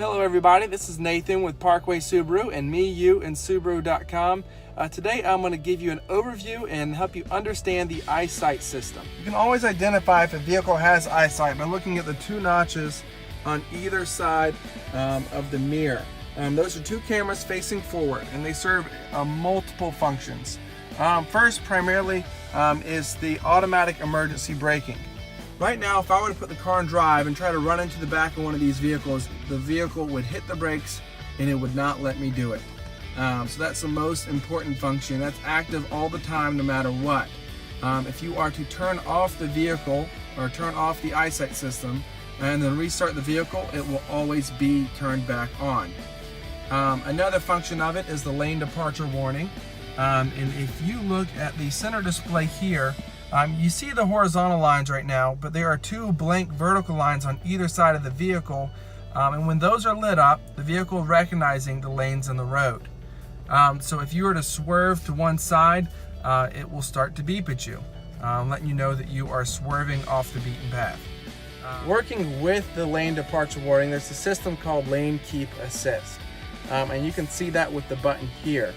Hello everybody, this is Nathan with Parkway Subaru and me, you, and Subaru.com. Today I'm going to give you an overview and help you understand the eyesight system. You can always identify if a vehicle has eyesight by looking at the two notches on either side of the mirror. Those are two cameras facing forward and they serve multiple functions. First, primarily, is the automatic emergency braking. Right now, if I were to put the car in drive and try to run into the back of one of these vehicles, the vehicle would hit the brakes and it would not let me do it. So that's the most important function. That's active all the time, no matter what. If you are to turn off the vehicle or turn off the eyesight system and then restart the vehicle, it will always be turned back on. Another function of it is the lane departure warning. And if you look at the center display here, you see the horizontal lines right now, but there are two blank vertical lines on either side of the vehicle. And when those are lit up, the vehicle is recognizing the lanes in the road. So if you were to swerve to one side, it will start to beep at you, letting you know that you are swerving off the beaten path. Working with the lane departure warning, there's a system called Lane Keep Assist. And you can see that with the button here.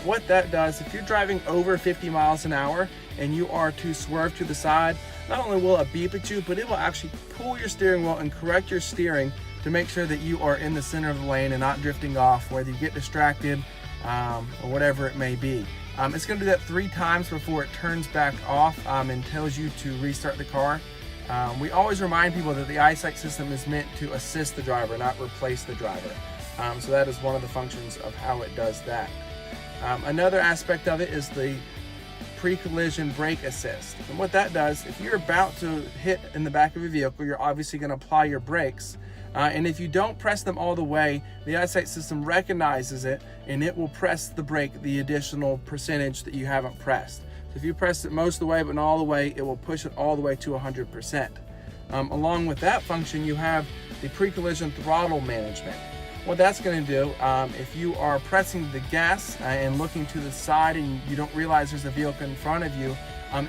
What that does, if you're driving over 50 miles an hour and you are to swerve to the side, not only will it beep at you, but it will actually pull your steering wheel and correct your steering to make sure that you are in the center of the lane and not drifting off, whether you get distracted or whatever it may be. It's going to do that 3 times before it turns back off and tells you to restart the car. We always remind people that the eyesight system is meant to assist the driver, not replace the driver. So that is one of the functions of how it does that. Another aspect of it is the pre-collision brake assist. And what that does, if you're about to hit in the back of a vehicle, you're obviously going to apply your brakes. And if you don't press them all the way, the eyesight system recognizes it and it will press the brake the additional percentage that you haven't pressed. So if you press it most of the way but not all the way, it will push it all the way to 100%. Along with that function, you have the pre-collision throttle management. What that's going to do, if you are pressing the gas and looking to the side and you don't realize there's a vehicle in front of you,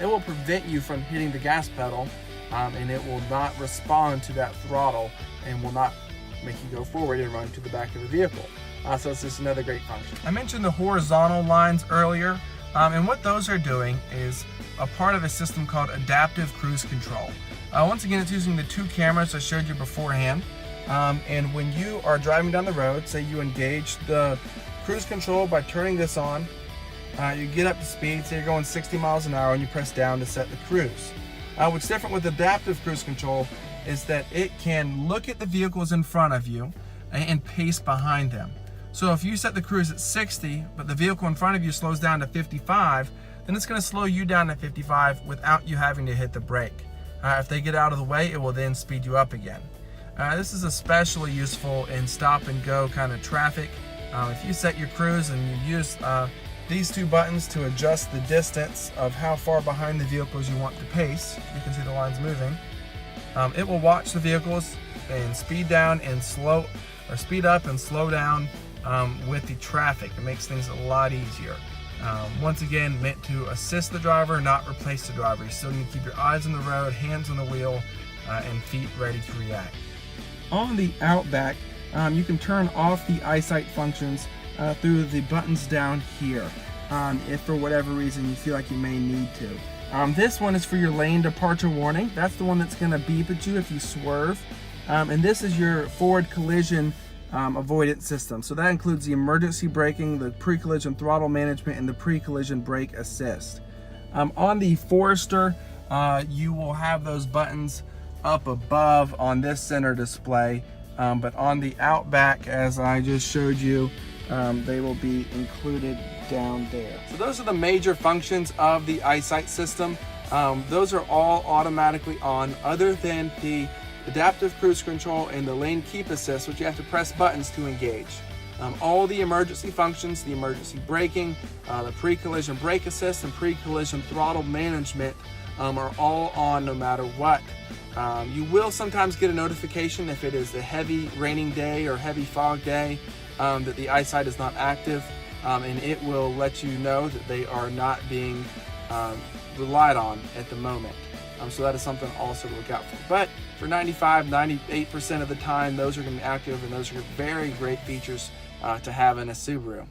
it will prevent you from hitting the gas pedal and it will not respond to that throttle and will not make you go forward and run to the back of the vehicle. So it's just another great function. I mentioned the horizontal lines earlier, and what those are doing is a part of a system called adaptive cruise control. Once again, it's using the two cameras I showed you beforehand. And when you are driving down the road, say you engage the cruise control by turning this on, you get up to speed, say you're going 60 miles an hour and you press down to set the cruise. What's different with adaptive cruise control is that it can look at the vehicles in front of you and pace behind them. So if you set the cruise at 60, but the vehicle in front of you slows down to 55, then it's going to slow you down to 55 without you having to hit the brake. If they get out of the way, it will then speed you up again. This is especially useful in stop and go kind of traffic. If you set your cruise and you use these two buttons to adjust the distance of how far behind the vehicles you want to pace, you can see the lines moving. It will watch the vehicles and speed down and slow, or speed up and slow down with the traffic. It makes things a lot easier. Once again, meant to assist the driver, not replace the driver. You still need to keep your eyes on the road, hands on the wheel, and feet ready to react. On the Outback, you can turn off the eyesight functions through the buttons down here if for whatever reason you feel like you may need to. This one is for your lane departure warning. That's the one that's going to beep at you if you swerve. And this is your forward collision avoidance system. So that includes the emergency braking, the pre-collision throttle management, and the pre-collision brake assist. On the Forester, you will have those buttons up above on this center display, but on the Outback, as I just showed you, they will be included down there. So those are the major functions of the eyesight system. Those are all automatically on, other than the adaptive cruise control and the lane keep assist, which you have to press buttons to engage. All the emergency functions, the emergency braking, the pre-collision brake assist, and pre-collision throttle management are all on no matter what. You will sometimes get a notification if it is a heavy raining day or heavy fog day that the eyesight is not active, and it will let you know that they are not being relied on at the moment. So that is something also to look out for. But for 98% of the time, those are going to be active, and those are very great features to have in a Subaru.